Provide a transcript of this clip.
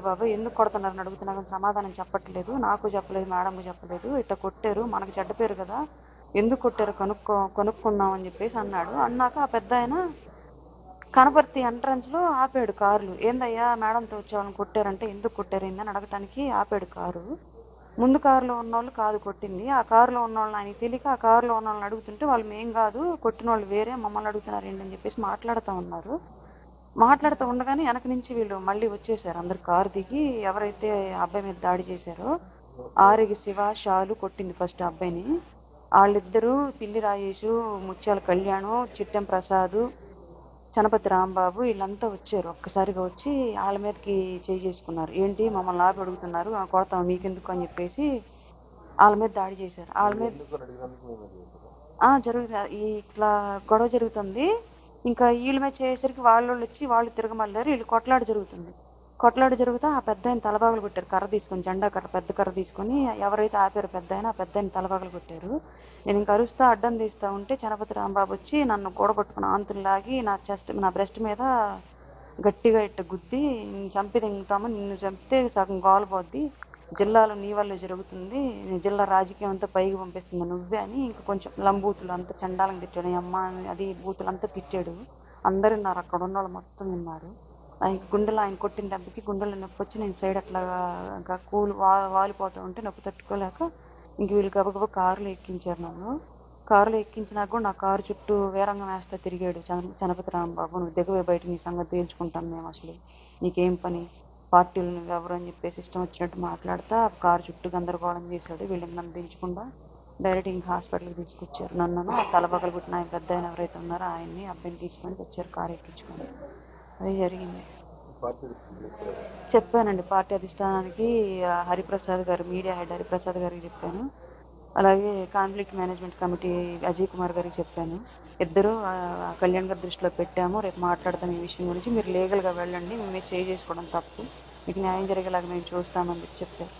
బాబాయ్ ఎందుకు కొడుతున్నారని అడుగుతున్నా కానీ సమాధానం చెప్పట్లేదు. నాకు చెప్పలేదు, మేడంకు చెప్పలేదు. ఇట్లా కొట్టారు, మనకు చెడ్డ పేరు కదా, ఎందుకు కొట్టారు కనుక్కుందాం అని చెప్పేసి అన్నాడు. అన్నాక ఆ పెద్ద ఆయన కనపర్తి ఎంట్రన్స్ లో ఆపాడు కార్లు. ఏందయ్యా మేడంతో వచ్చే వాళ్ళని కొట్టారంటే ఎందుకు కొట్టారు ఏందని అడగటానికి ఆపాడు కారు. ముందు కారులో ఉన్న వాళ్ళు కాదు కొట్టింది, ఆ కారులో ఉన్న వాళ్ళని ఆయనకి తెలియక ఆ కారులో ఉన్న వాళ్ళని అడుగుతుంటే వాళ్ళు మేం కాదు, కొట్టిన వాళ్ళు వేరే, మమ్మల్ని అడుగుతున్నారు ఏంటని చెప్పేసి మాట్లాడుతూ ఉన్నారు. మాట్లాడుతూ ఉండగానే వెనక నుంచి వీళ్ళు మళ్ళీ వచ్చేసారు. అందరు కారు దిగి ఎవరైతే అబ్బాయి మీద దాడి చేశారో ఆరిగి శివ, షాలు కొట్టింది ఫస్ట్ అబ్బాయిని. వాళ్ళిద్దరూ పిల్లి రాజేషు, ముత్యాల కళ్యాణం, చిట్టెం ప్రసాద్, చనపతి రాంబాబు వీళ్ళంతా వచ్చారు. ఒక్కసారిగా వచ్చి వాళ్ళ మీదకి చేసుకున్నారు. ఏంటి మమ్మల్ని ఆపి అడుగుతున్నారు, కొడతాం మీకెందుకు అని చెప్పేసి వాళ్ళ మీద దాడి చేశారు. వాళ్ళ మీద జరుగుతుంది ఇట్లా గొడవ జరుగుతుంది. ఇంకా వీళ్ళ మీద చేసేసరికి వాళ్ళు వచ్చి వాళ్ళు తిరగమల్లారు. వీళ్ళు కొట్లాట జరుగుతుంది. కొట్లాట జరుగుతా ఆ పెద్ద ఆయన తలబాగలు కొట్టారు. కర్ర తీసుకొని, జెండా కర్ర, పెద్ద కర్ర తీసుకొని ఎవరైతే ఆపారో పెద్ద ఆయన, ఆ పెద్ద ఆయన తలబాగలు కొట్టారు. నేను ఇంక అరుస్తా అడ్డం తీస్తా ఉంటే చనపతి రాంబాబు వచ్చి నన్ను గోడగొట్టుకుని ఆంతులు లాగి నా బ్రెస్ట్ మీద గట్టిగా ఇట్ట గుద్ది, నిన్ను చంపి తింటాము, నిన్ను చంపితే సగం గోలపోద్ది, జిల్లాలో నీ వల్లే జరుగుతుంది, జిల్లా రాజకీయం అంతా పైకి పంపిస్తుంది నువ్వే అని ఇంకా కొంచెం లంబూతులు అంతా చండాలం తిట్టాడు. అమ్మ అది బూతులంతా తిట్టాడు. అందరు విన్నారు, అక్కడ ఉన్న వాళ్ళు మొత్తం విన్నారు. ఆయన గుండెలో, ఆయన కొట్టిన దెబ్బకి గుండెలో నొప్పి వచ్చి నేను సైడ్ అట్లా వాలిపోతూ ఉంటే నొప్పి తట్టుకోలేక ఇంక వీళ్ళు గబగబా కారులో ఎక్కించారు నన్ను. కారులో ఎక్కించినాక కూడా నా కారు చుట్టూ వీరంగం వేస్తా తిరిగాడు చనపతి రాంబాబు. నువ్వు దిగవే బయట, నీ సంగతి తేల్చుకుంటాం మేము, అసలు నీకేం పని, పార్టీలు నువ్వెవరు అని చెప్పేసి ఇష్టం వచ్చినట్టు మాట్లాడుతా కారు చుట్టూ గందరగోళం చేశాడు. వీళ్ళని నన్ను దించకుండా డైరెక్ట్ ఇంక హాస్పిటల్కి తీసుకొచ్చారు. నన్ను ఆ తలపగలు పుట్టిన ఆయన పెద్ద ఆయన ఎవరైతే ఉన్నారో ఆయన్ని అబ్బాయిని తీసుకొని వచ్చారు, కారు ఎక్కించుకొని. అది జరిగింది. చెప్పానండి పార్టీ అధిష్టానానికి, హరిప్రసాద్ గారు, మీడియా హెడ్ హరిప్రసాద్ గారికి చెప్పాను. అలాగే conflict management committee Ajay Kumar గారికి చెప్పాను. ఇద్దరు కళ్యాణ్ గారి దృష్టిలో పెట్టాము, రేపు మాట్లాడతాం ఈ విషయం గురించి, మీరు లీగల్గా వెళ్ళండి, మేమే చేసుకోవడం తప్పు, మీకు న్యాయం జరిగేలాగా మేము చూస్తామని చెప్పారు.